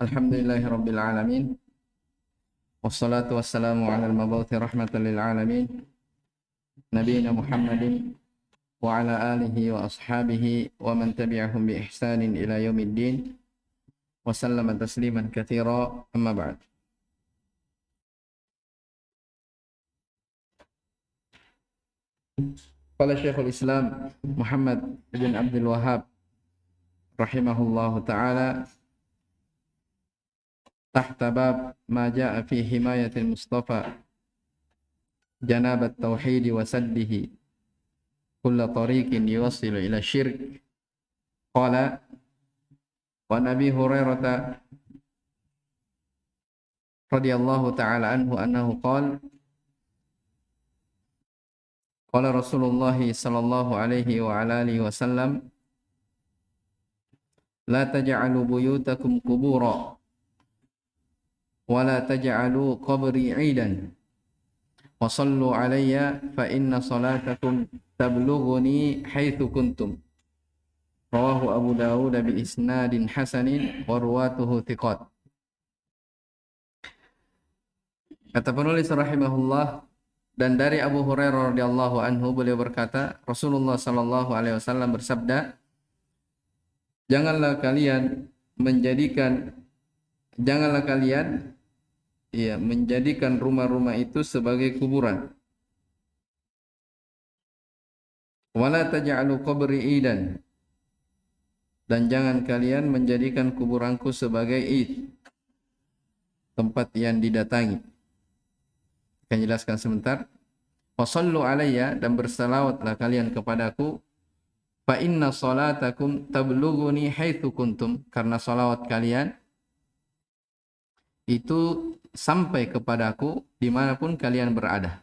Alhamdulillahi Rabbil Alamin. Wassalatu wassalamu ala al-mabuthi rahmatan lil alamin. Nabiina Muhammadin wa ala alihi wa ashabihi wa man tabi'ahum bi ihsanin ila yaumiddin. Wa sallama tasliman katsira, amma ba'd. Qala Syekhul Islam Muhammad ibn Abdul Wahhab rahimahullahu ta'ala tahta bab ma jaa fi himayatil Mustafa janabat tauhid wa saddihi kulla tariqin yuwassilu ila syirk. Qala wa Nabi Hurairah radhiyallahu ta'ala anhu annahu qala qala Rasulullah sallallahu alaihi wa ala alihi wasallam la taj'alu buyutakum qubura wa la taj'alu qabri 'idan wa sallu alayya fa inna salatakum tablughuni haitsu kuntum. Rawahu Abu Dawud bi isnadin hasanin wa ruwatuhu thiqat. Kata penulis rahimahullah, dan dari Abu Hurairah radhiyallahu anhu beliau berkata, Rasulullah sallallahu alaihi wasallam bersabda, janganlah kalian menjadikan rumah-rumah itu sebagai kuburan. Wala taj'alu qabri idan, dan jangan kalian menjadikan kuburanku sebagai id, tempat yang didatangi. Akan jelaskan sebentar. Wasallu alayya, dan bersalawatlah kalian kepadaku. Fa inna salatakum tablughuni haitsu kuntum, karena salawat kalian itu sampai kepadaku dimanapun kalian berada.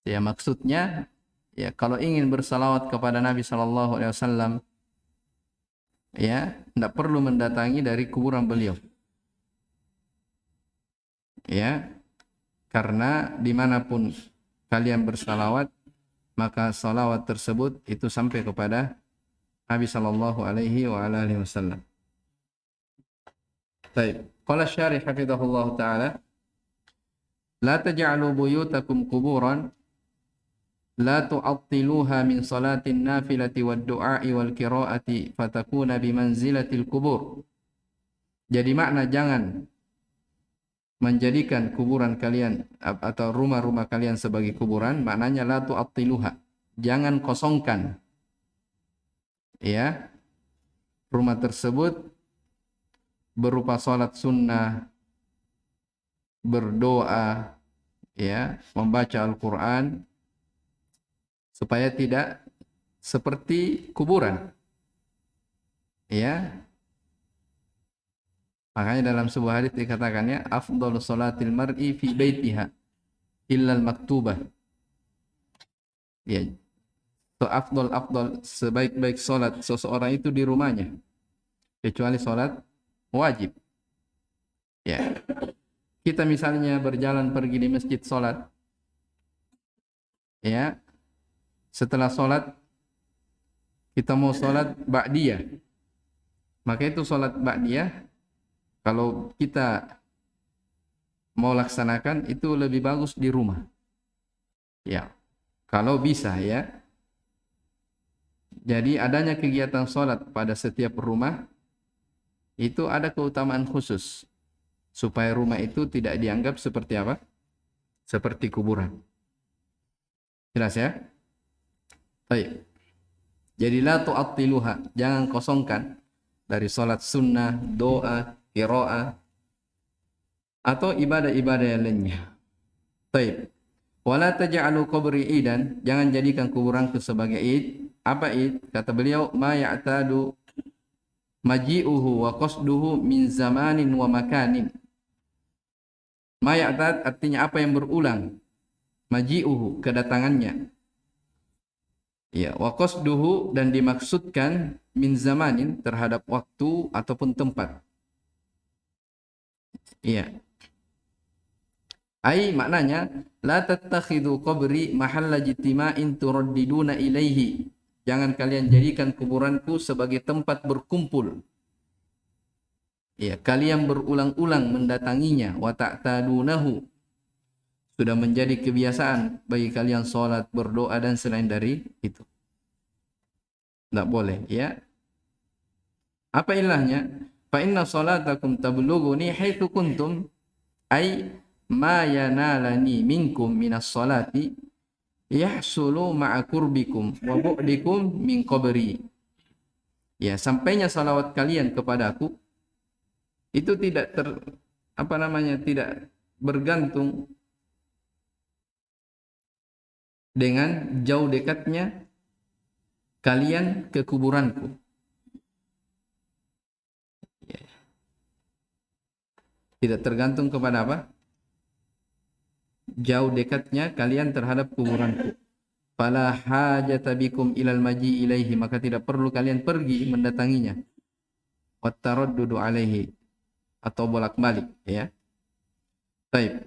Ya, maksudnya ya, kalau ingin bersalawat kepada Nabi sallallahu alaihi wasallam, ya, tidak perlu mendatangi dari kuburan beliau. Ya, karena dimanapun kalian bersalawat, maka salawat tersebut itu sampai kepada Nabi sallallahu alaihi wa alihi wasallam. Baik, qala syarih hafizahullah taala, la taj'alu buyutakum quburan la tu'attiluha min salatin nafilati wad du'a'i wal qira'ati fatakuna bimanzilatil qubur. Jadi makna jangan menjadikan kuburan kalian atau rumah-rumah kalian sebagai kuburan, maknanya la tu'attiluha, jangan kosongkan ya rumah tersebut berupa salat sunnah, berdoa, ya, membaca Al-Quran, supaya tidak seperti kuburan, ya. Makanya dalam sebuah hadis dikatakannya afdhalus salatil mar'i fi baitiha illa al-maktubah. Ya, afdal sebaik-baik salat seseorang itu di rumahnya kecuali salat wajib. Ya. Kita misalnya berjalan pergi di masjid salat, ya. Setelah salat kita mau salat ba'diyah. Maka itu salat ba'diyah kalau kita mau laksanakan itu lebih bagus di rumah. Ya. Kalau bisa, ya. Jadi adanya kegiatan salat pada setiap rumah itu ada keutamaan khusus supaya rumah itu tidak dianggap seperti apa? Seperti kuburan. Jelas ya? Baik. Jadi la tu'attiluha, jangan kosongkan dari salat sunnah, doa, qiraah atau ibadah-ibadah yang lainnya. Baik. Wala taj'alu qabri idan, jangan jadikan kuburanku sebagai id. Apa id? Kata beliau, ma ya'tadu maji'uhu wa qasduhu min zamanin wa makanin. Ma ya'tad artinya apa yang berulang. Maji'uhu, kedatangannya. Ya, wa qasduhu, dan dimaksudkan min zamanin, terhadap waktu ataupun tempat. Iya. Ai maknanya la tattakhidhu qabri mahalla jitima'in turaddiduna ilaihi. Jangan kalian jadikan kuburanku sebagai tempat berkumpul Ya, kalian berulang-ulang mendatanginya, wa ta'tadunahu, sudah menjadi kebiasaan bagi kalian salat, berdoa dan selain dari itu. Tidak boleh, ya. Apa ilahnya? Fa inna salatakum tablughuni haitsu kuntum, ay ma yanalani minkum minas salati yahsulu ma'a qurbikum wa bu'dikum min qabri. Ya, sampainya salawat kalian kepadaku itu tidak tidak bergantung dengan jauh dekatnya kalian ke kuburanku. Ya. Tidak tergantung kepada apa? Jauh dekatnya kalian terhadap kuburanku. Fala hajata bikum ilal maji ilaihi, maka tidak perlu kalian pergi mendatanginya. Wattaraddudu alaihi, atau bolak-balik, ya. Baik.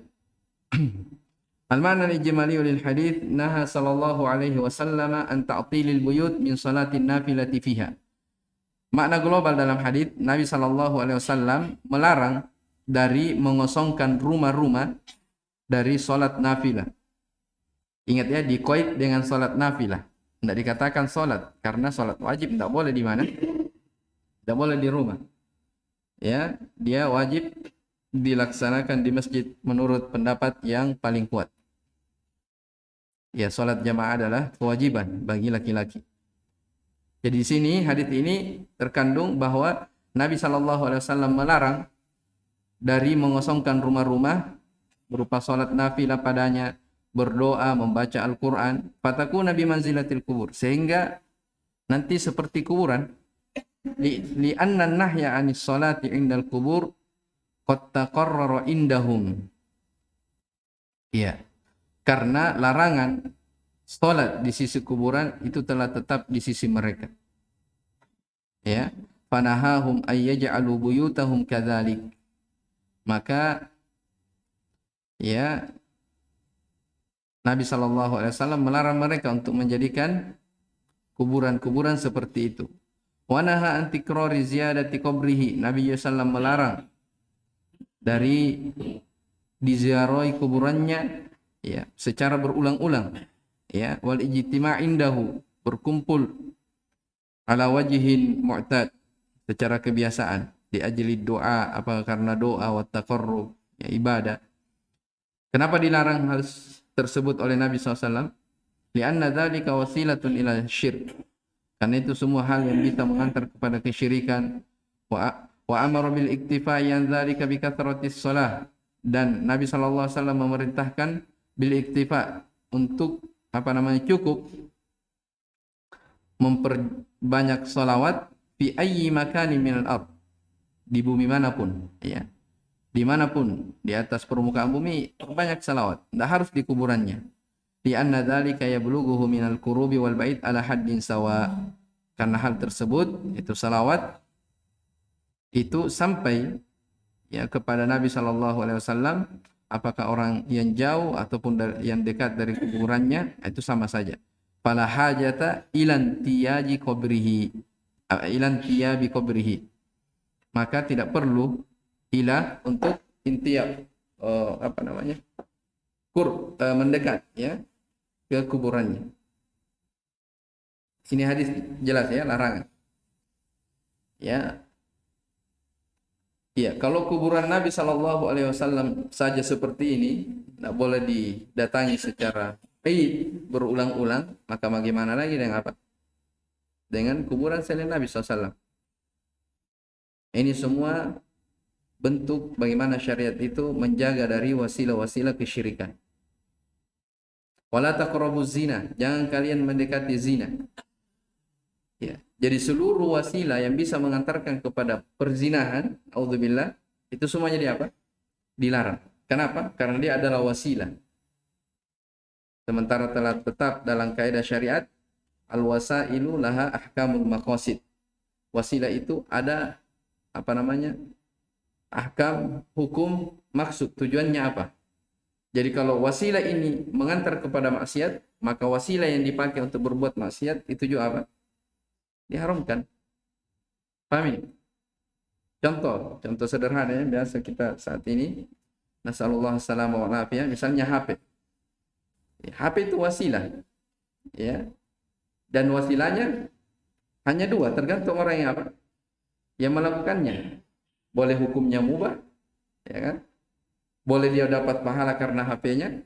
Al-ma'na al-ijmali lil hadits, naha sallallahu alaihi wasallam an ta'tilil buyut min salatin nafilati fiha. Makna global dalam hadits, Nabi sallallahu alaihi wasallam melarang dari mengosongkan rumah-rumah dari salat nafilah. Ingat ya, dikoid dengan salat nafilah. Tidak dikatakan salat, karena salat wajib tidak boleh di mana? Tidak boleh di rumah. Ya, dia wajib dilaksanakan di masjid menurut pendapat yang paling kuat. Ya, salat jamaah adalah kewajiban bagi laki-laki. Jadi di sini hadis ini terkandung bahwa Nabi sallallahu alaihi wasallam melarang dari mengosongkan rumah-rumah berupa salat nafilah padanya, berdoa, membaca Al-Qur'an, fatakuna bi manzilatil kubur, sehingga nanti seperti kuburan. Li anna nahya 'anis salati 'indal kubur qad taqarrara indahum. Ya. Karena larangan salat di sisi kuburan itu telah tetap di sisi mereka. Ya, fanahahum ayyaj'alu buyutahum kadzalik. Maka ya, Nabi sallallahu alaihi wasallam melarang mereka untuk menjadikan kuburan-kuburan seperti itu. Wa naha an tikrari ziyadati qabrihi. Nabi sallallahu alaihi wasallam melarang dari diziarahi kuburannya, ya, secara berulang-ulang, ya, wal ijtima' indahu, berkumpul ala wajhin mu'tad, secara kebiasaan, di ajli doa, apa karena doa, wa taqarrub, ya, ibadah. Kenapa dilarang hal tersebut oleh Nabi SAW? Lianna dzalika wasilatun ila syirk, karena itu semua hal yang bisa mengantar kepada kesyirikan. Wa amara bil iktifa'i an dzalika bi kathratis shalah, dan Nabi sallallahu alaihi wasallam memerintahkan bil iktifa, untuk cukup memperbanyak salawat fi ayyi makani minal ard, di bumi manapun, ya. Dimanapun di atas permukaan bumi, banyak salawat, tidak harus di kuburannya. Di anna dzalika yablughuhu minal qurubi wal bait ala haddin sawa, karena hal tersebut, itu salawat itu sampai, ya, kepada Nabi sallallahu alaihi wasallam, apakah orang yang jauh ataupun yang dekat dari kuburannya, itu sama saja. Fala hajata ilan tiyaji qabrihi, ilan tiyabi qabrihi, maka tidak perlu ilah untuk intiyab, mendekat, ya, ke kuburannya. Ini hadis jelas, ya, larangan. Ya. Ya, kalau kuburan Nabi sallallahu alaihi wasallam saja seperti ini, tidak boleh didatangi secara berulang-ulang, maka bagaimana lagi dengan apa? Dengan kuburan selain Nabi SAW. Ini semua bentuk bagaimana syariat itu menjaga dari wasilah-wasilah kesyirikan. Wala taqrabuz zina, jangan kalian mendekati zina. Ya, jadi seluruh wasilah yang bisa mengantarkan kepada perzinahan, auzubillah, itu semuanya apa? Dilarang. Kenapa? Karena dia adalah wasilah. Sementara telah tetap dalam kaidah syariat, al-wasailu laha ahkamul maqasid. Wasilah itu ada ahkam, hukum, maksud, tujuannya apa. Jadi kalau wasilah ini mengantar kepada maksiat, maka wasilah yang dipakai untuk berbuat maksiat itu juga apa? Diharamkan. Paham ini? contoh sederhana ya, biasa kita saat ini, nasallallahu alaihi wa afiyah, misalnya HP. HP itu wasilah, ya. Dan wasilahnya hanya dua, tergantung orang yang apa? Yang melakukannya. Boleh hukumnya mubah, ya kan? Boleh dia dapat pahala karena HP-nya,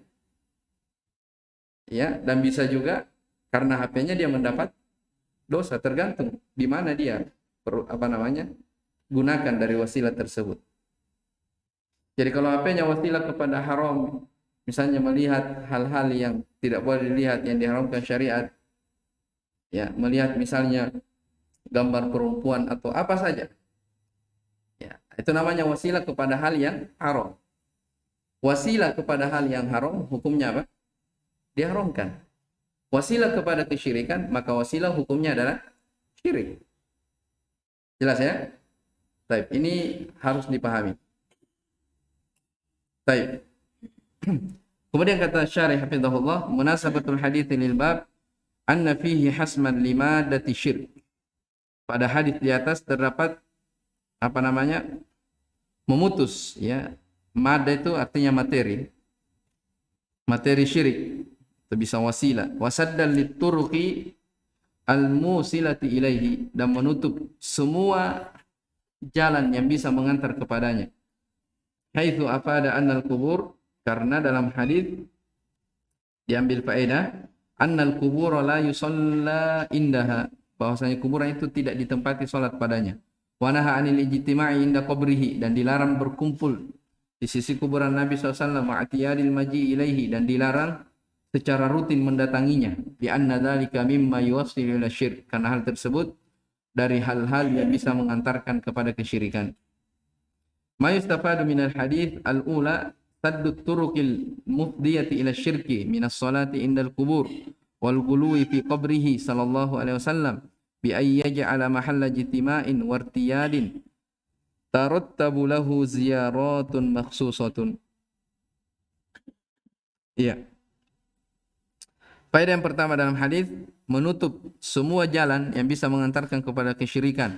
ya, dan bisa juga karena HP-nya dia mendapat dosa, tergantung di mana dia gunakan dari wasilah tersebut. Jadi kalau HP-nya wasilah kepada haram, misalnya melihat hal-hal yang tidak boleh dilihat yang diharamkan syariat, ya, melihat misalnya gambar perempuan atau apa saja, ya, itu namanya wasilah kepada hal yang haram. Wasilah kepada hal yang haram hukumnya apa? Diharamkan. Wasilah kepada kesyirikan, maka wasilah hukumnya adalah syirik. Jelas ya? Baik, ini harus dipahami. Baik. Kemudian kata syarih hafizahullah, munasabatul hadits lil bab anna fihi hasman limadati syirk. Pada hadis di atas terdapat memutus, ya. Mada itu artinya materi. Materi syirik. Itu bisa wasilah. Wasaddal lituruqi al-musilati ilaihi, dan menutup semua jalan yang bisa mengantar kepadanya. Haitsu afada annal kubur, karena dalam hadis diambil faedah annal kubur la yusalla indaha, bahwasanya kuburan itu tidak ditempati salat padanya. Wa naha anil ijtima'i inda qabrihi, dan dilarang berkumpul di sisi kuburan Nabi SAW, ma'atiyadil maji ilaihi, dan dilarang secara rutin mendatanginya, bi anna dzalika mimma yuwassilu ila syirk, karena hal tersebut dari hal-hal yang bisa mengantarkan kepada kesyirikan. Ma yustafadu minal hadits al-ula saddu turuqil mufdiyati ila syirki minas salati indal kubur wal ghuluwi fi qabrihi sallallahu alaihi wasallam bi ay yaj'ala mahalla jitima'in wartiyadin tarattabu lahu ziyaratun makhsusatun. Iya. Faedah yang pertama dalam hadis, menutup semua jalan yang bisa mengantarkan kepada kesyirikan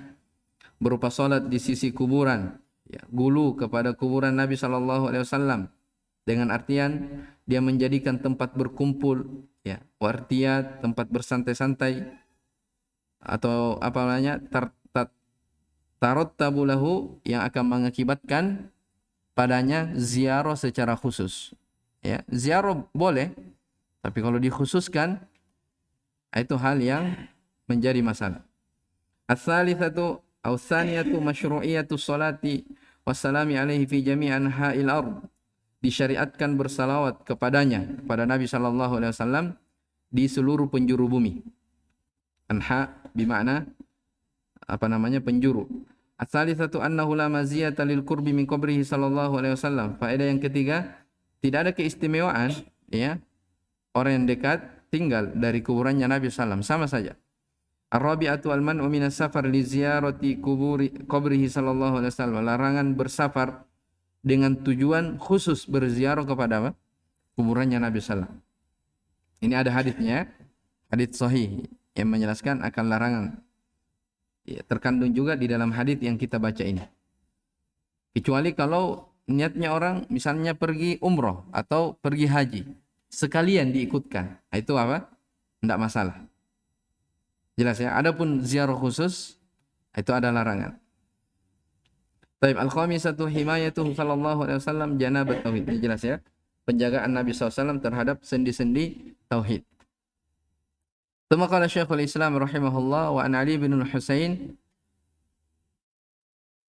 berupa salat di sisi kuburan, ya, gulu kepada kuburan Nabi SAW, dengan artian dia menjadikan tempat berkumpul, ya, wartiyat, tempat bersantai-santai, atau tarottabu lahu, yang akan mengakibatkan padanya ziarah secara khusus, ya. Ziarah boleh, tapi kalau dikhususkan itu hal yang menjadi masalah. Ats-tsalitsatu aw tsaniyatu masyru'iyatu sholati wassalami alaihi fi jami' anha'il ard. Disyariatkan bersalawat kepadanya, kepada Nabi sallallahu alaihi wasallam, di seluruh penjuru bumi. Anha bermakna penjuru. Ats-tsalitsatu annahu la maziyata lil qurbi min qabrihi sallallahu alaihi wasallam. Faedah yang ketiga, tidak ada keistimewaan, ya, orang yang dekat tinggal dari kuburannya Nabi SAW, sama saja. Ar-rabi'atu al-man'u minas safar li ziyarati qabrihi sallallahu alaihi wasallam. Larangan bersafar dengan tujuan khusus berziarah kepada apa? Kuburannya Nabi SAW. Ini ada hadisnya, hadis sahih yang menjelaskan akan larangan. Ya, terkandung juga di dalam hadis yang kita baca ini. Kecuali kalau niatnya orang misalnya pergi umroh atau pergi haji, sekalian diikutkan, itu apa? Tidak masalah. Jelas ya. Adapun ziarah khusus itu ada larangan. Taib al-khamisatu himayatuhu sallallahu alaihi wasallam janabat tauhid. Ini jelas ya. Penjagaan Nabi SAW terhadap sendi-sendi tauhid. Tsumma qala Syekhul Islam rahimahullah wa an Ali bin Husain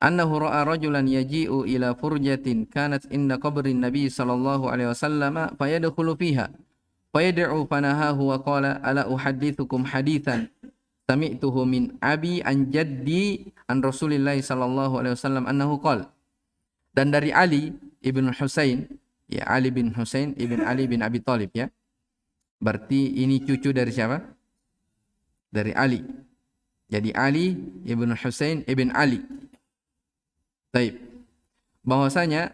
annahu ra'a rajulan yaji'u ila furjatin kanat inda qabrin Nabi sallallahu alaihi wasallam fayadkhulu fiha fayad'u fanahahu wa qala ala uhaddithukum hadithan sami'tuhu min abi an jaddi an Rasulillah sallallahu alaihi wasallam annahu qala. Dan dari Ali ibn Husain, ya, Ali bin Husain ibn Ali bin Abi Thalib, ya. Berarti ini cucu dari siapa? Dari Ali. Jadi Ali ibn Husain ibn Ali. Taib. Bahwasanya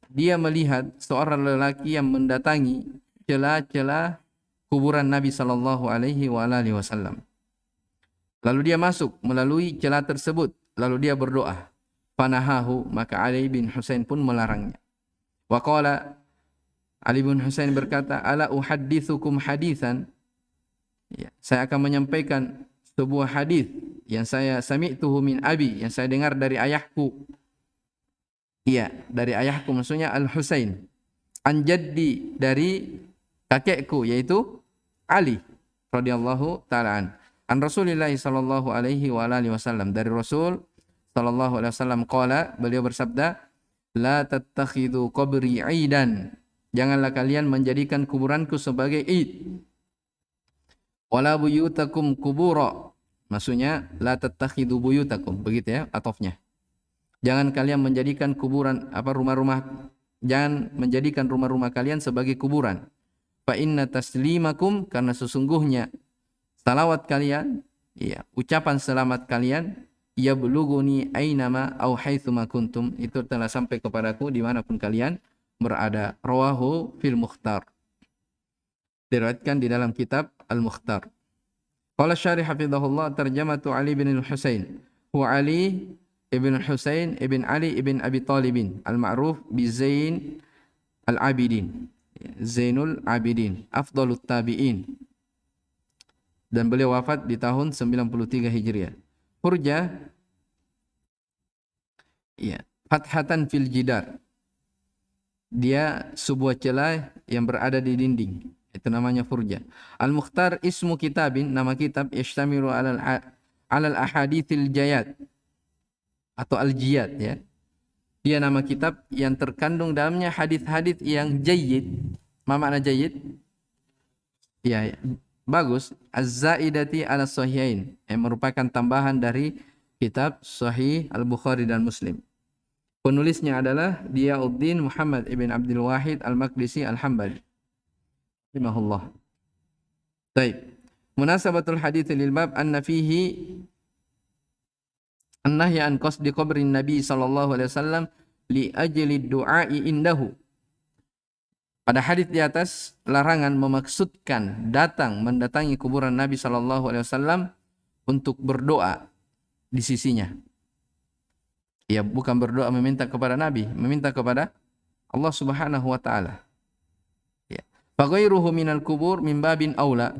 dia melihat seorang lelaki yang mendatangi celah-celah kuburan Nabi sallallahu alaihi wasallam. Lalu dia masuk melalui celah tersebut, lalu dia berdoa. Fanahahu, maka Ali bin Husain pun melarangnya. Wa qala, Ali bin Husain berkata, ala uhaddithukum hadithan, ya, saya akan menyampaikan sebuah hadis yang saya sami'tuhu min abi, yang saya dengar dari ayahku. Iya, dari ayahku maksudnya Al-Husain. An jaddi, dari kakekku yaitu Ali radhiyallahu taala an Rasulillah sallallahu alaihi wa alihi wasallam, dari Rasul sallallahu alaihi wasallam qala, beliau bersabda, la tattakhidhu qabri 'idan, janganlah kalian menjadikan kuburanku sebagai id. Wala buyutakum kubura, maksudnya la tattakhidhu buyutakum, begitu ya atofnya. Jangan kalian menjadikan kuburan rumah-rumah, jangan menjadikan rumah-rumah kalian sebagai kuburan. Fa inna taslimakum, karena sesungguhnya salawat kalian, ya, ucapan selamat kalian, ya bulughuni ainama au haitsuma kuntum, itu telah sampai kepadaku dimanapun kalian berada. Rawahu fil Mukhtar, diriwayatkan di dalam kitab Al-Mukhtar. Qala syarih hafizahullah, tarjamatu Ali bin Al-Husain, huwa Ali ibn Husain ibn Ali ibn Abi Talibin al-ma'ruf bi Zain al-Abidin, Zainul Abidin, afdalut tabi'in, dan beliau wafat di tahun 93 Hijriah. Furja, ya, fathatan fil jidar, dia sebuah celah yang berada di dinding, itu namanya furja. Al-Mukhtar ismu kitabin, nama kitab, yashtamilu alal ahadithil jayat atau al-jiyad, ya. Dia nama kitab yang terkandung dalamnya hadis-hadis yang jayyid. Apa makna jayyid? Ya, bagus. Az-zaidati ala sahihain, yang merupakan tambahan dari kitab Sahih Al-Bukhari dan Muslim. Penulisnya adalah Diyauddin Muhammad ibn Abdul Wahid Al-Maqdisi Al-Hambali, rahimahullah. Baik. Munasabatul hadits lil bab anna fihi an-nahya an qasdi qabrin Nabi sallallahu alaihi wasallam li ajli du'ai indahu. Pada hadis di atas, larangan memaksudkan mendatangi kuburan Nabi sallallahu alaihi wasallam untuk berdoa di sisinya. Ya, bukan berdoa meminta kepada Nabi, meminta kepada Allah Subhanahu wa taala. Ya. Fa ghairuhu minal kubur min babin aula.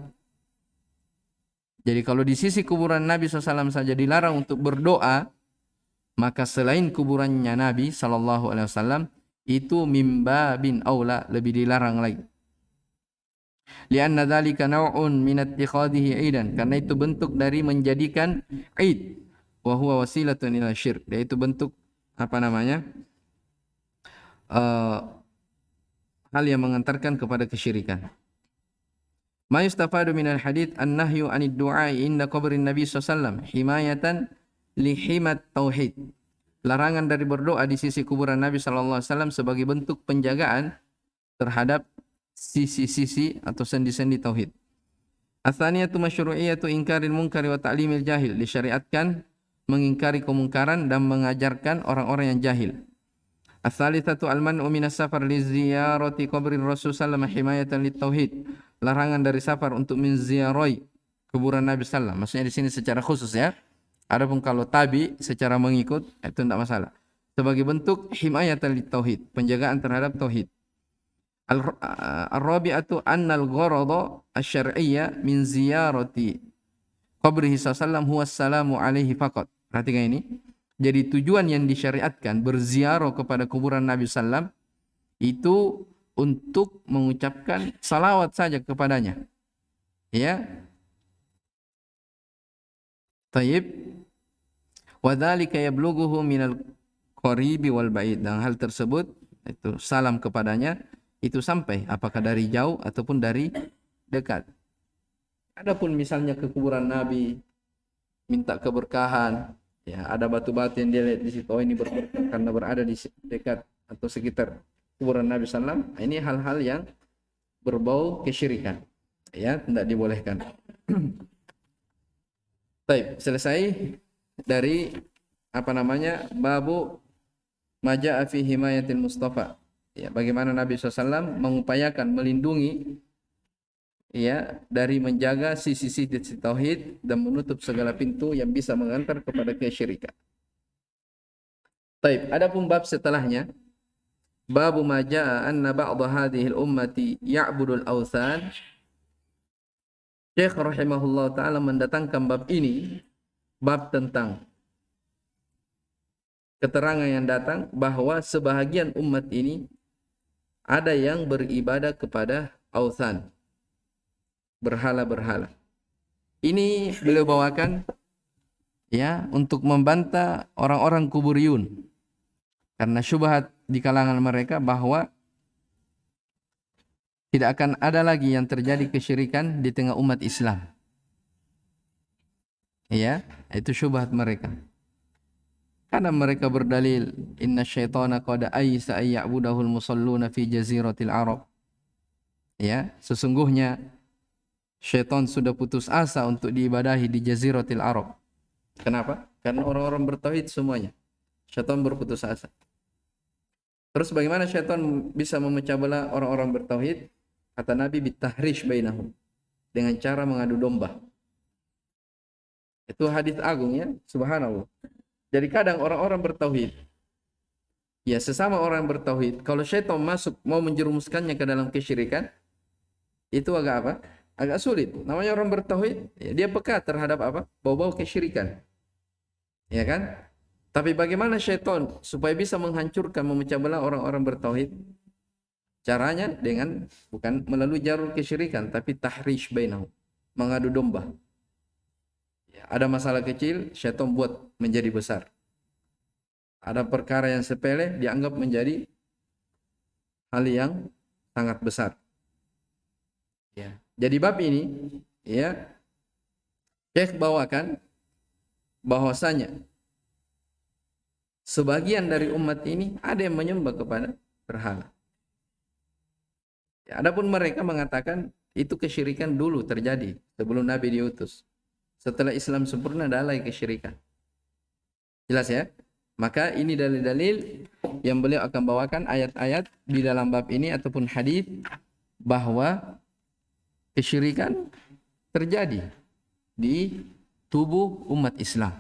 Jadi kalau di sisi kuburan Nabi SAW saja dilarang untuk berdoa, maka selain kuburannya Nabi SAW itu mimba bin aula, lebih dilarang lagi. Lianna dzalika naw'un min ittikhadhihi 'idan, karena itu bentuk dari menjadikan id, wa huwa wasilatun ila syirk, yaitu bentuk hal yang mengantarkan kepada kesyirikan. Ma yustafadu minal hadits an-nahyu 'anid du'ai inda qabrin Nabi sallallahu alaihi wasallam himayatan li himat tauhid. Larangan dari berdoa di sisi kuburan Nabi sallallahu alaihi wasallam sebagai bentuk penjagaan terhadap sisi-sisi atau sendi-sendi tauhid. Ats-tsaniyatu masyru'iyatu inkaril munkari wa ta'limil jahil, disyariatkan mengingkari kemungkaran dan mengajarkan orang-orang yang jahil. Ats-tsalitsatu al-man'u minas safar li ziyarati qabri Rasul sallallahu alaihi wasallam himayatan lit tauhid. Larangan dari safar untuk menziarahi kuburan Nabi sallallahu alaihi wasallam. Maksudnya di sini secara khusus, ya. Adapun kalau tabi secara mengikut itu tidak masalah. Sebagai bentuk himayatan lit tauhid, penjagaan terhadap tauhid. Ar-rabi'atu annal gharada asy-syar'iyya min ziyarati qabrihi sallallahu alaihi wasallam huwa assalamu alaihi faqat. Perhatikan ini. Jadi tujuan yang disyariatkan berziarah kepada kuburan Nabi sallallahu alaihi wasallam itu untuk mengucapkan salawat saja kepadanya. Ya. Tayyib. Wa dzalika yablughuhu minal qaribi wal ba'id. Dan hal tersebut, itu salam kepadanya, itu sampai apakah dari jauh ataupun dari dekat. Adapun misalnya ke kuburan Nabi minta keberkahan, ya, ada batu-batu yang dia lihat di situ, oh ini berberkah karena berada di dekat atau sekitar kuburan Nabi sallam, ini hal-hal yang berbau kesyirikan, ya, tidak dibolehkan. Baik, selesai dari babu maja'a fi himayatil Mustafa, ya, bagaimana Nabi SAW mengupayakan melindungi, ya, dari menjaga sisi-sisi tauhid dan menutup segala pintu yang bisa mengantar kepada kesyirikan. Taib. Adapun bab setelahnya, babu ma jaa anna ba'dha hadhihi al-ummati ya'budul awthan. Syekh rahimahullah taala mendatangkan bab ini, bab tentang keterangan yang datang bahwa sebahagian umat ini ada yang beribadah kepada awthan, berhala-berhala. Ini beliau bawakan ya untuk membantah orang-orang kuburiyun, karena syubhat di kalangan mereka bahwa tidak akan ada lagi yang terjadi kesyirikan di tengah umat Islam. Ya, itu syubhat mereka. Karena mereka berdalil, inna syaitana qad aisa ay ya'budahul musalluna fi jaziratil Arab. Ya, sesungguhnya syaitan sudah putus asa untuk diibadahi di jaziratil Arab. Kenapa? Karena orang-orang bertauhid semuanya. Syaitan berputus asa. Terus bagaimana syaitan bisa memecah belah orang-orang bertauhid? Kata Nabi, bitahrish bainahum, dengan cara mengadu domba. Itu hadis agung ya, subhanallah. Jadi kadang orang-orang bertauhid, ya sesama orang bertauhid, kalau syaitan masuk mau menjerumuskannya ke dalam kesyirikan, itu agak apa? Agak sulit. Namanya orang bertauhid, ya, dia peka terhadap apa? Bau-bau kesyirikan. Ya kan? Tapi bagaimana syaitan supaya bisa menghancurkan, memecah belah orang-orang bertauhid? Caranya dengan bukan melalui jalur kesyirikan, tapi tahrish bainahum, mengadu domba. Ya, ada masalah kecil, syaitan buat menjadi besar. Ada perkara yang sepele dianggap menjadi hal yang sangat besar. Ya. Jadi bab ini, ya, Syekh bawakan bahwasanya sebagian dari umat ini ada yang menyembah kepada berhala. Ya, adapun mereka mengatakan itu kesyirikan dulu terjadi sebelum Nabi diutus. Setelah Islam sempurna ada lagi kesyirikan. Jelas ya? Maka ini dalil-dalil yang beliau akan bawakan ayat-ayat di dalam bab ini ataupun hadis bahwa kesyirikan terjadi di tubuh umat Islam.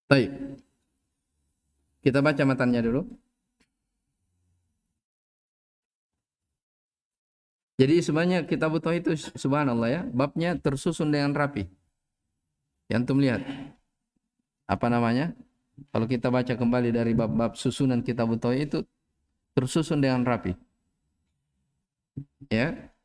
Baik. Kita baca matannya dulu. Jadi sebenarnya kitab tauhid itu subhanallah ya, babnya tersusun dengan rapi. Yang antum lihat apa namanya? Kalau kita baca kembali dari bab-bab susunan kitab tauhid itu tersusun dengan rapi. Ya.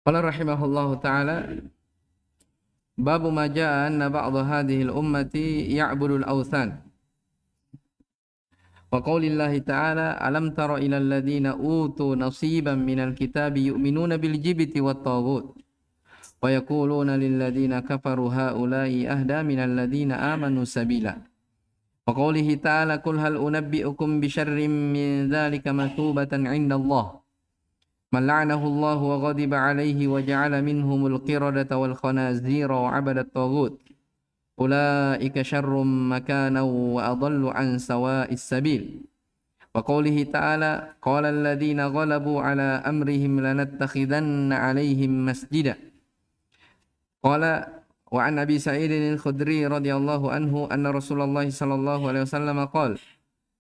Qala rahimahullahu taala babu ma jaa anna ba'd hadhihi al-ummati ya'budu al-awthan. Wa qaulillahi ta'ala alam tara ila alladhina utu nasiban minal kitabi yu'minuna bil jibti wat taghut wa yaquluna lil ladzina kafaru haula'i ahda minal ladzina amanu sabila. Wa qaulihi ta'ala qul hal unabbi'ukum bi syarrin min dzalika matubatan 'inda Allah man la'anahu Allah wa ghadiba 'alaihi wa ja'ala minhumul qiradata wal khanazira wa 'abada at-taghut ulaika syarrum makanan wa adallu 'an sawa'is sabil. Wa qawlihi ta'ala qala alladhina ghalabu 'ala amrihim lanattakhidanna 'alaihim masjida. Qala wa 'an Abi Sa'id al-Khudri radhiyallahu anhu anna Rasulullah sallallahu alaihi wasallam qala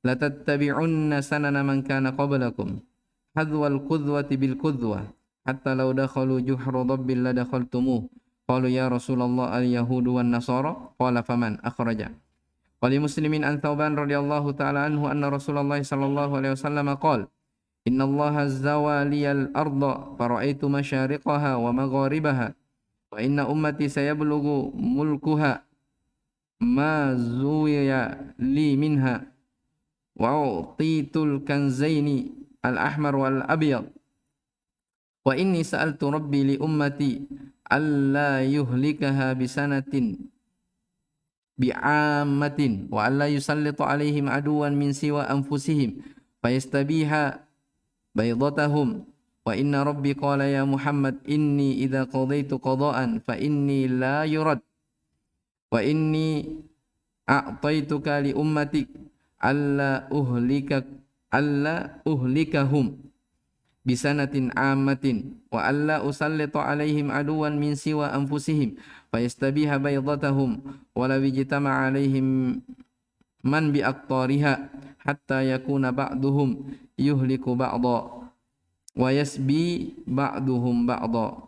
la tattabi'unna sanana man kana qablakum hadwal qudwati bil qudwa hatta law dakhalu juhra dabbil la dakhaltumuh. Qalu ya Rasulullah al-yahudu wan nasara qala faman akhraja. Qali muslimin an Thauban radhiyallahu ta'ala anhu anna Rasulullah sallallahu alaihi wasallam qala inna Allah zawa liyal arda fara'aitu masyariqaha wa magharibaha wa inna ummati sayablughu mulkuha ma zuya li minha wa utitul kanzaini al-ahmar wal abyad wa inni sa'altu rabbi li ummati alla yuhlikaha bisanatin bi'ammatin wa alla yusallitu alaihim aduwan min siwa anfusihim fayastabiha baydatahum wa inna rabbi qala ya Muhammad inni idza qadaitu qada'an fa inni la yurad wa inni a'taituka li ummatik alla uhlikahum bisanatin ammatin wa alla usallitu alaihim aduwan min siwa anfusihim fayastabiha baydatahum wa la wijtama alaihim man bi aqtariha hatta yakuna ba'duhum yuhliku ba'da wa yasbi ba'duhum ba'da.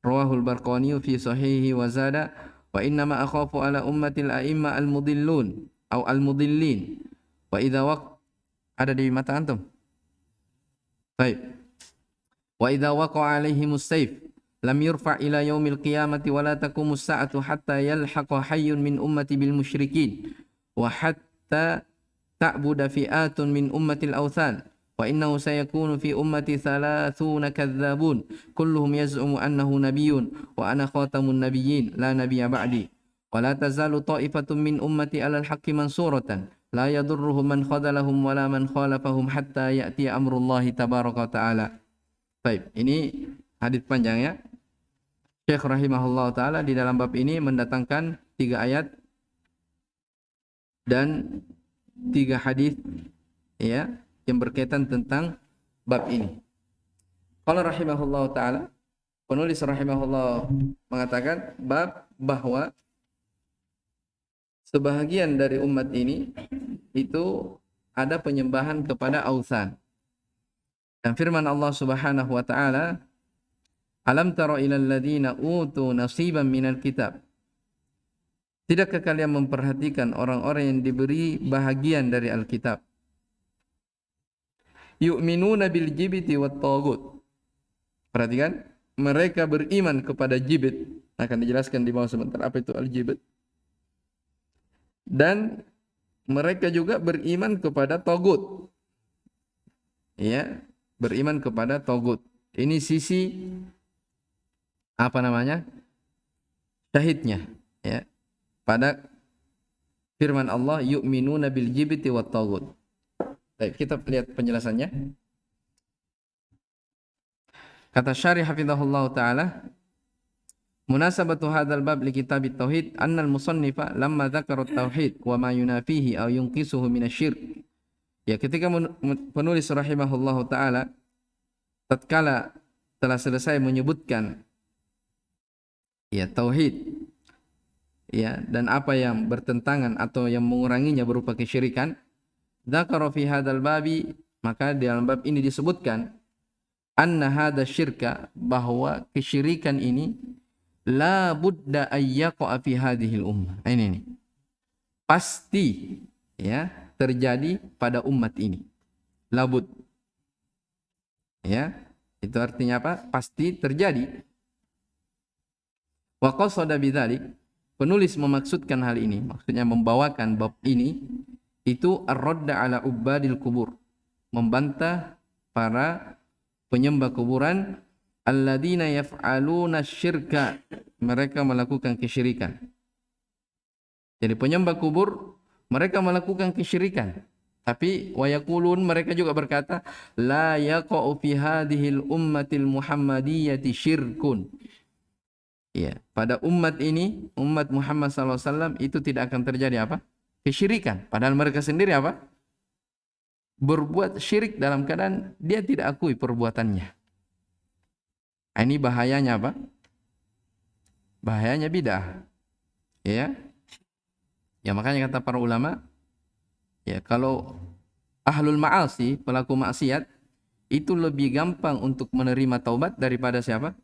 Rawahul Barqani fi sahihi wa zada wa inna ma akhafu ala ummatil a'imma al-mudillun atau al-mudillin wa idza ada di mata antum. Baik. Wa idza waqa'a alaihimus sayf lam yurfa' ila yaumil qiyamati wa la taqumus sa'atu hatta yalhaqa hayyun min ummati bil musyrikin wa hatta ta'buda fi'atun min ummatil awthan wa innahu sayakunu fi ummati 30 kadzdzabun kulluhum yaz'umu annahu nabiyyun wa ana khatamun nabiyyin la nabiyya ba'di wa la tazalu ta'ifatun min ummati 'alal haqqi mansuratan la yadurruhum man khadalahum wala man khalafahum hatta ya'ti amrullahi tabaraka ta'ala. Baik, ini hadis panjang ya. Syekh rahimahullah ta'ala di dalam bab ini mendatangkan 3 ayat dan 3 hadis ya yang berkaitan tentang bab ini. Qala rahimahullah ta'ala, penulis rahimahullah mengatakan bab bahwa sebahagian dari umat ini itu ada penyembahan kepada authan. Dan firman Allah Subhanahu wa taala, "Alam tara ilal ladzina utu nasiban minal kitab." Tidakkah kalian memperhatikan orang-orang yang diberi bahagian dari Alkitab? Yu'minuna bil jibti wat taghut. Perhatikan, mereka beriman kepada jibit. Akan dijelaskan di bawah sebentar apa itu al-jibit. Dan mereka juga beriman kepada togut, ya, beriman kepada togut. Ini sisi apa namanya syahidnya, ya, pada firman Allah yu'minuna bil jibti wat tagut. Baik, kita lihat penjelasannya. Kata Syarih hafizahullah taala, munasabatu hadzal bab li kitab at-tauhid anna al-musannifa lamma dzakara at-tauhid wa ma yunafihi aw yunqisuhu min asy-syirk. Ya, ketika penulis rahimahullahu taala tatkala telah selesai menyebutkan ya tauhid ya dan apa yang bertentangan atau yang menguranginya berupa kesyirikan, dzakara fi hadzal babi, maka di dalam bab ini disebutkan anna hadza syirka, bahwa kesyirikan ini la budda ayyaqa fi hadhil ummah. Ini pasti ya terjadi pada umat ini. Labud. Ya, itu artinya apa? Pasti terjadi. Wa qasada bidzalik, penulis memaksudkan hal ini, maksudnya membawakan bab ini itu ar-radda ala ubadil kubur, membantah para penyembah kuburan alladzina yaf'aluna syirka, mereka melakukan kesyirikan. Jadi penyembah kubur mereka melakukan kesyirikan, tapi wa yaqulun, mereka juga berkata la yaqa'u fi hadhil ummatil muhammadiyyati syirkun. Ya, pada umat ini, umat Muhammad sallallahu alaihi wasallam itu tidak akan terjadi apa? Kesyirikan. Padahal mereka sendiri apa? Berbuat syirik dalam keadaan dia tidak akui perbuatannya. Ini bahayanya apa? Bahayanya bid'ah. Ya. Ya, makanya kata para ulama, ya, kalau ahlul ma'asi, pelaku maksiat, itu lebih gampang untuk menerima taubat daripada siapa?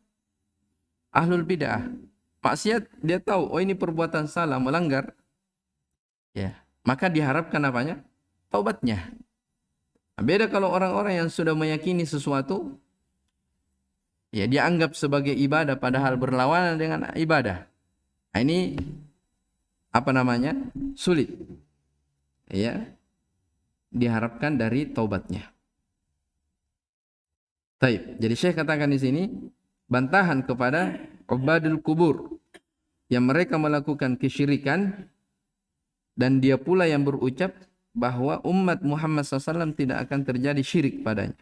Ahlul bid'ah. Maksiat dia tahu, oh ini perbuatan salah, melanggar. Ya, maka diharapkan apanya? Taubatnya. Beda kalau orang-orang yang sudah meyakini sesuatu, ya dia anggap sebagai ibadah padahal berlawanan dengan ibadah. Nah, ini apa namanya? Sulit. Ya. Diharapkan dari taubatnya. Baik, jadi Syekh katakan di sini bantahan kepada ubadul kubur, yang mereka melakukan kesyirikan, dan dia pula yang berucap bahwa umat Muhammad SAW tidak akan terjadi syirik padanya.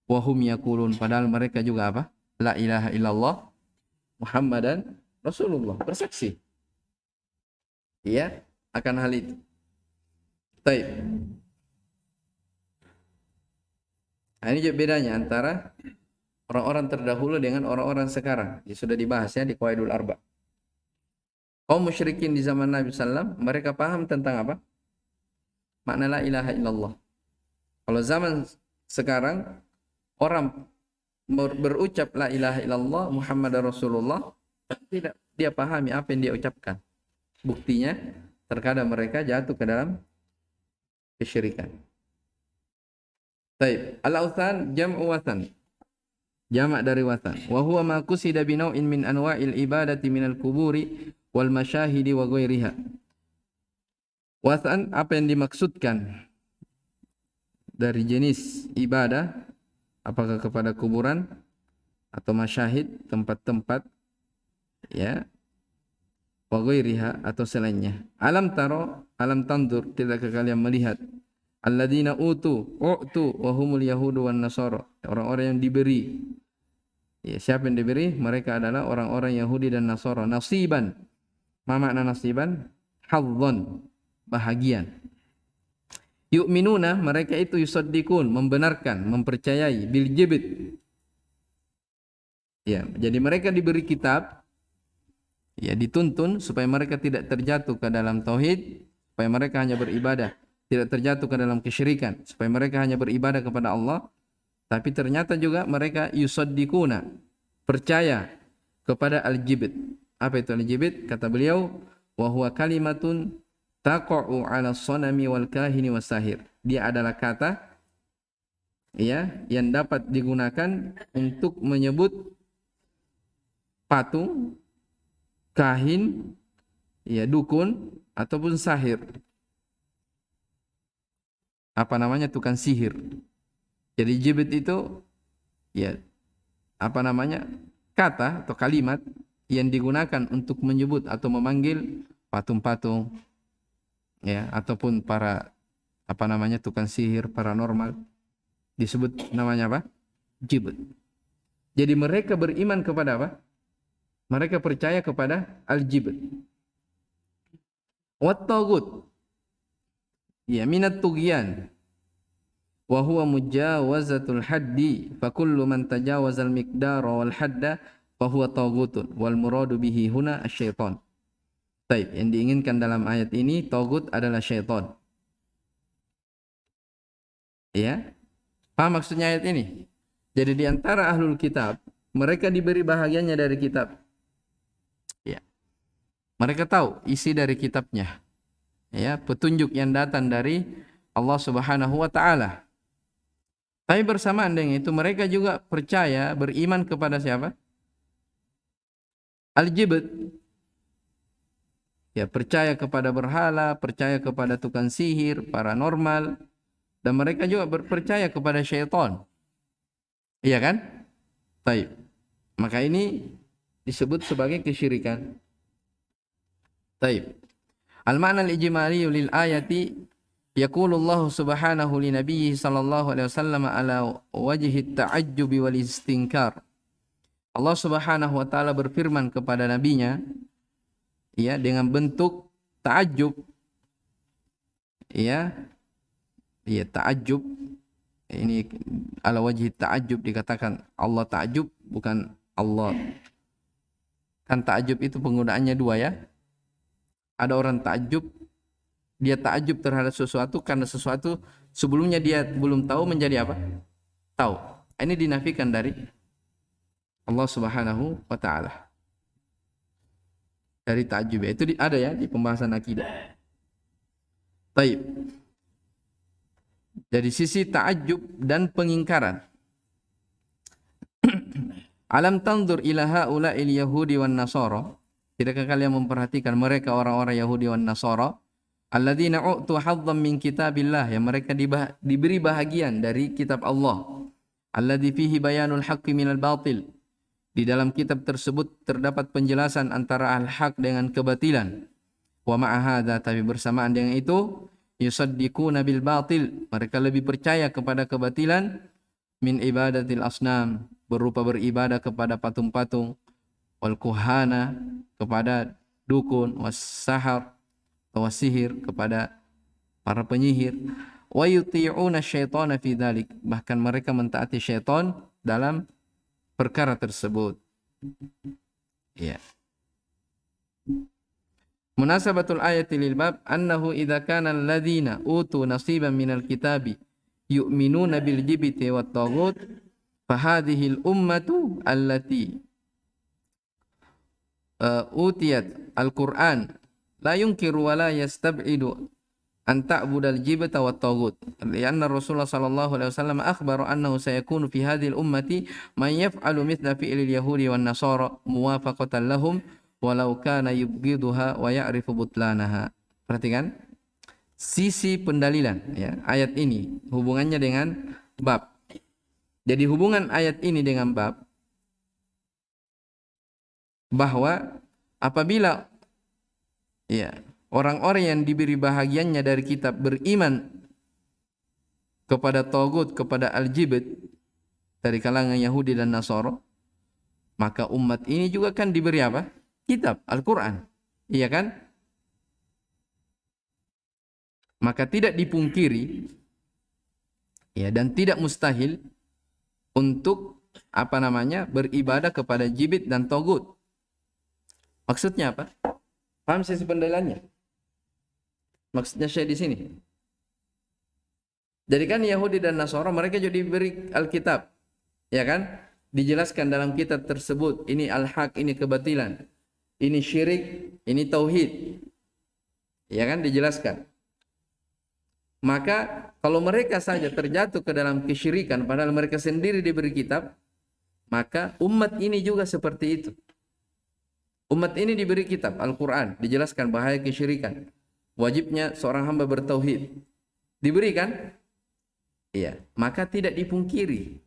Wahum yaqulun, padahal mereka juga apa? La ilaha illallah Muhammadan Rasulullah, bersaksi ya akan hal itu. Baik. Nah, ini juga bedanya antara orang-orang terdahulu dengan orang-orang sekarang. Ya, sudah dibahas ya di Qawaidul Arba. Kaum musyrikin di zaman Nabi SAW, mereka paham tentang apa? Makna la ilaha illallah. Kalau zaman sekarang, orang berucap la ilaha illallah Muhammad Rasulullah, tidak dia pahami apa yang dia ucapkan. Buktinya, terkadang mereka jatuh ke dalam kesyirikan. Baik, al-awthan jam'u wathan. Jamak dari wathan. Wa huwa ma qusida bi naw'in min anwa'il ibadati minal kuburi wal masyahidi wa ghairiha. Wathan apa yang dimaksudkan dari jenis ibadah, apakah kepada kuburan atau masyahid, tempat-tempat ya, wa ghairiha atau selainnya. Alam taro, alam tandur, tidakkah kalian melihat alladzina u'tu wa humul yahudu wan nasara, orang-orang yang diberi. Ya, siapa yang diberi? Mereka adalah orang-orang Yahudi dan Nasara. Nasiban. Ma makna nasiban? Hadzan, bahagian. Yu'minuna, mereka itu yusaddiqun, membenarkan, mempercayai bil jibit. Ya, jadi mereka diberi kitab, ya dituntun supaya mereka tidak terjatuh ke dalam tauhid, supaya mereka hanya beribadah, tidak terjatuh ke dalam kesyirikan, supaya mereka hanya beribadah kepada Allah. Tapi ternyata juga mereka yusaddiquna, percaya kepada al-jibit. Apa itu al-jibit? Kata beliau, wa huwa kalimatun taqa'u 'ala sanami wal kahini wasahir. Dia adalah kata ya yang dapat digunakan untuk menyebut patung, kahin, ya dukun ataupun sahir. Apa namanya? Tukang sihir. Jadi jibit itu ya apa namanya? Kata atau kalimat yang digunakan untuk menyebut atau memanggil patung-patung ya ataupun para apa namanya? Tukang sihir paranormal, disebut namanya apa? Jibit. Jadi mereka beriman kepada apa? Mereka percaya kepada al-jibit. Wat tagut, ya minat tughyan. Wa huwa mujawazatul haddi, fa kullu man tajawazal miqdara wal hadda fa huwa taghutun wal muradu bihi huna asy-syaitan. Baik, yang diinginkan dalam ayat ini taghut adalah syaitan. Ya. Paham maksudnya ayat ini? Jadi di antara ahlul kitab, mereka diberi bahagiannya dari kitab. Ya. Mereka tahu isi dari kitabnya. Ya, petunjuk yang datang dari Allah Subhanahu wa taala. Tapi bersamaan dengan itu mereka juga percaya, beriman kepada siapa? Al-jibit. Ya, percaya kepada berhala, percaya kepada tukang sihir, paranormal, dan mereka juga percaya kepada syaitan. Iya kan? Baik. Maka ini disebut sebagai kesyirikan. Baik. Al-ma'na al-ijmali lil ayati yaqulullahu subhanahu li nabiyhi sallallahu alaihi wasallam ala wajhi at-ta'ajjub wal istinkar. Allah Subhanahu wa taala berfirman kepada nabinya ya dengan bentuk ta'ajjub ya ta'ajjub. Ini ala wajhi ta'ajjub dikatakan Allah ta'ajjub, bukan Allah. Kan ta'ajjub itu penggunaannya dua ya. Ada orang ta'ajjub, dia ta'ajjub terhadap sesuatu karena sesuatu sebelumnya dia belum tahu menjadi apa? Tahu. Ini dinafikan dari Allah Subhanahu wa taala. Dari ta'ajjub. Itu ada ya di pembahasan akidah. Baik. Dari sisi ta'ajjub dan pengingkaran. Alam tandur ila haula'il yahudi wan nasara. Tidakkah kalian memperhatikan mereka orang-orang Yahudi wan Nasara alladzina u'tu hadzan min kitabillah, yang mereka diberi bahagian dari kitab Allah, alladzi fihi bayanul haqqi minal batil, Di dalam kitab tersebut terdapat penjelasan antara al-haq dengan kebatilan. Wa ma'a hadza, tapi bersamaan dengan itu, yusaddiquna bil batil, mereka lebih percaya kepada kebatilan, min ibadatil asnam, berupa beribadah kepada patung-patung, wal kuhana, kepada dukun, was sahar, atau sihir, kepada para penyihir, wa yuti'una syaitana fi dzalik, bahkan mereka mentaati syaitan dalam perkara tersebut. Ya. Munasabatul ayati lil bab annahu idza kana alladziina utu nasiban minal kitabi yu'minuna bil jibti wat taghut fa hadhihi al ummatu allati utiyat al Qur'an la yunkiru wa la yastab'idu an ta'budal jibta wat taghut, lianna Rasulullah sallallahu alaihi wasallam akhbara annahu sayakunu fi hadhihi al-ummati man yaf'alu mithla fi'lil yahudi wan nasara muwafaqatan lahum walau kana yubghiduha wa ya'rifu butlanaha. Perhatikan sisi pendalilan ya ayat ini, hubungannya dengan bab. Jadi hubungan ayat ini dengan bab, bahwa apabila ya orang-orang yang diberi bahagiannya dari kitab beriman kepada tagut, kepada al-jibt dari kalangan Yahudi dan Nasara, maka umat ini juga kan diberi apa? Kitab, Al-Quran. Iya kan? Maka tidak dipungkiri ya, dan tidak mustahil untuk beribadah kepada jibit dan tagut. Maksudnya apa? Paham sisi pendalilannya? Maksudnya saya di sini. Jadi kan Yahudi dan Nasara mereka jadi diberi Alkitab, ya kan? Dijelaskan dalam kitab tersebut, ini al-haq, ini kebatilan, ini syirik, ini tauhid, ya kan? Dijelaskan. Maka kalau mereka saja terjatuh ke dalam kesyirikan, padahal mereka sendiri diberi kitab, maka umat ini juga seperti itu. Umat ini diberi kitab Al-Quran, dijelaskan bahaya kesyirikan, wajibnya seorang hamba bertauhid, diberikan, iya, maka tidak dipungkiri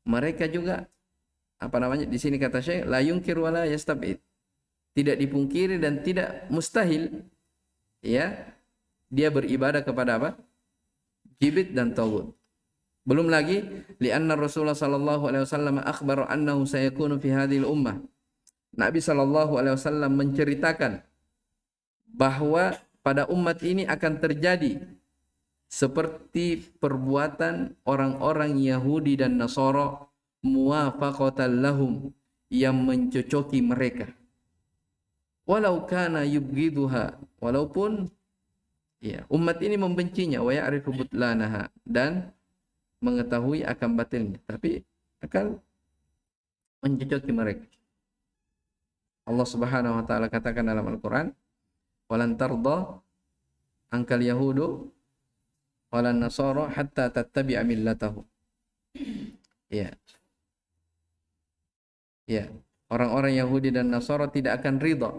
mereka juga di sini kata Syekh la yungkir wala yastab'id, tidak dipungkiri dan tidak mustahil ya dia beribadah kepada apa? Jibit dan tagut. Belum lagi li'anna Rasulullah sallallahu alaihi wasallam akhbara annahu sayakunu fi hadhil ummah, Nabi sallallahu alaihi wasallam menceritakan bahwa pada umat ini akan terjadi seperti perbuatan orang-orang Yahudi dan Nasara, muwafaqatan lahum, yang mencocoki mereka. Walau kana yubghiduha, walaupun ya umat ini membencinya, wa ya'rifu butlanaha, dan mengetahui akan batilnya, tapi akan mencocoki mereka. Allah Subhanahu wa taala katakan dalam Al-Qur'an, "Walan tarda ankal yahudu walan nasara hatta tattabi'a millatahu." Ya. Ya, orang-orang Yahudi dan Nasara tidak akan ridha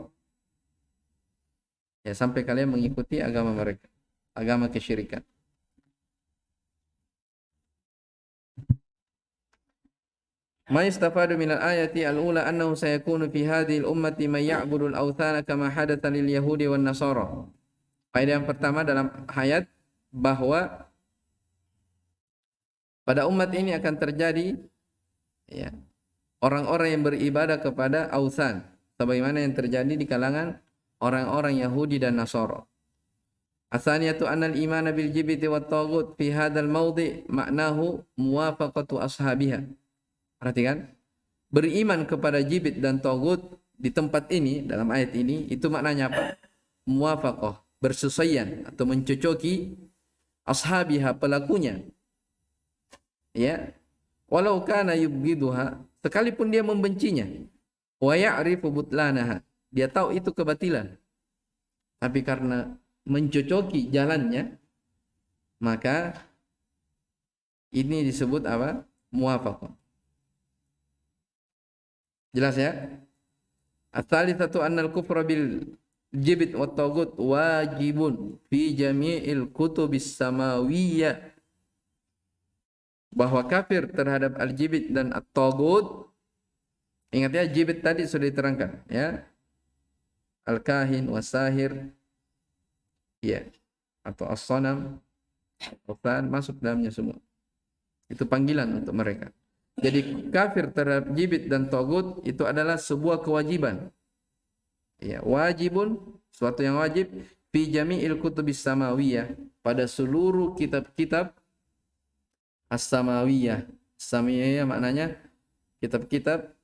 ya sampai kalian mengikuti agama mereka, agama kesyirikan. Ma yustafadu min al-ayati al-ula annahu sayakunu fi hadhihi al-ummati man ya'budu al-awthana kama hadatha lil yahudi wan nasara. Faedah yang pertama dalam ayat bahwa pada umat ini akan terjadi ya orang-orang yang beribadah kepada awthan, sebagaimana yang terjadi di kalangan orang-orang Yahudi dan Nasara. Atsaniyatu anna al-iman bil jibti wat taghut fi hadzal mawdi' ma'nahu muwafaqatu ashabiha. Perhatikan, beriman kepada jibit dan taghut di tempat ini, dalam ayat ini, itu maknanya apa? Muwafaqah, bersesuaian atau mencocoki ashabiha, pelakunya. Ya. Walau kana yubghiduha, sekalipun dia membencinya. Wa ya'rifu butlanaha, dia tahu itu kebatilan. Tapi karena mencocoki jalannya, maka ini disebut apa? Muwafaqah. Jelas ya? Ats-tsalitsatu annal kufra bil jibt wat taghut wajibun fi jami'il kutubis samawiyyah. Bahwa kafir terhadap al-jibt dan at-taghut Ingat ya, jibit tadi sudah diterangkan ya. Al-kahin wasahir ya, atau as-sanam, masuk dalamnya semua. Itu panggilan untuk mereka. Jadi kafir terhadap jibit dan togut itu adalah sebuah kewajiban. Ya, wajibun, suatu yang wajib fi jami'il kutubis samawiyah, pada seluruh kitab-kitab as-samawiyah. Samawiyah maknanya kitab-kitab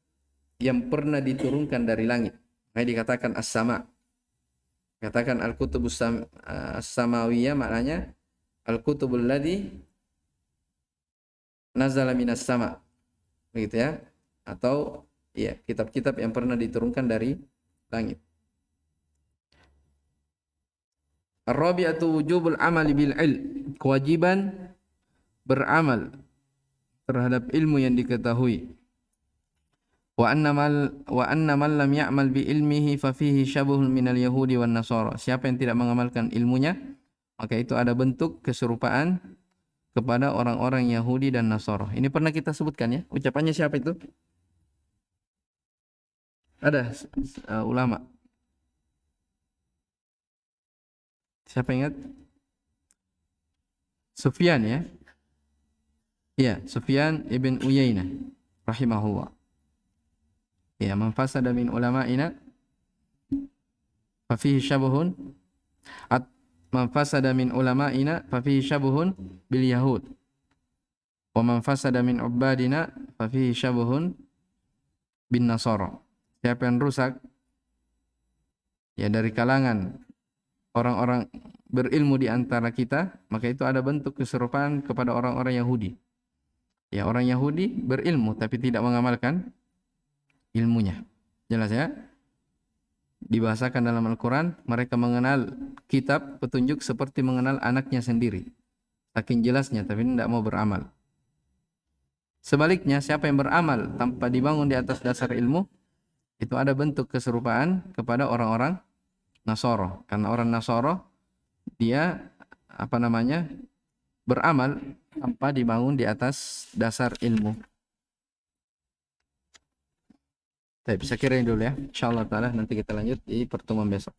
yang pernah diturunkan dari langit. Makanya dikatakan as-sama. Katakan al-kutubus samawiyah maknanya al-kutubul ladzi nazala minas sama. Begitu ya. Atau ya, kitab-kitab yang pernah diturunkan dari langit. Ar-rabi'atu wujubul amali bil ilm. Kewajiban beramal terhadap ilmu yang diketahui. Wa anna man lam ya'mal bi ilmihi fa fihi syabuhun minal yahudi wan nasara. Siapa yang tidak mengamalkan ilmunya, maka itu ada bentuk keserupaan kepada orang-orang Yahudi dan Nasara. Ini pernah kita sebutkan ya. Ucapannya siapa itu? Ada ulama. Siapa ingat? Sufyan ya. Iya, Sufyan ibn Uyainah rahimahullah. Ya, man fasada min ulama'ina fa fihi syabuhun at man fasada min ulama'ina fa fihi syabuhun bil yahud. Wa man fasada min ubadina fa fihi syabuhun bin nasara. Siapa yang rusak ya dari kalangan orang-orang berilmu di antara kita, maka itu ada bentuk keserupaan kepada orang-orang Yahudi. Ya, orang Yahudi berilmu tapi tidak mengamalkan ilmunya. Jelas ya? Dibahasakan dalam Al-Quran, mereka mengenal kitab petunjuk seperti mengenal anaknya sendiri. Saking jelasnya, tapi tidak mau beramal. Sebaliknya, siapa yang beramal tanpa dibangun di atas dasar ilmu, itu ada bentuk keserupaan kepada orang-orang Nasoro. Karena orang Nasoro, dia beramal tanpa dibangun di atas dasar ilmu. Baik, saya kira ini dulu ya. Insyaallah taala nanti kita lanjut di pertemuan besok.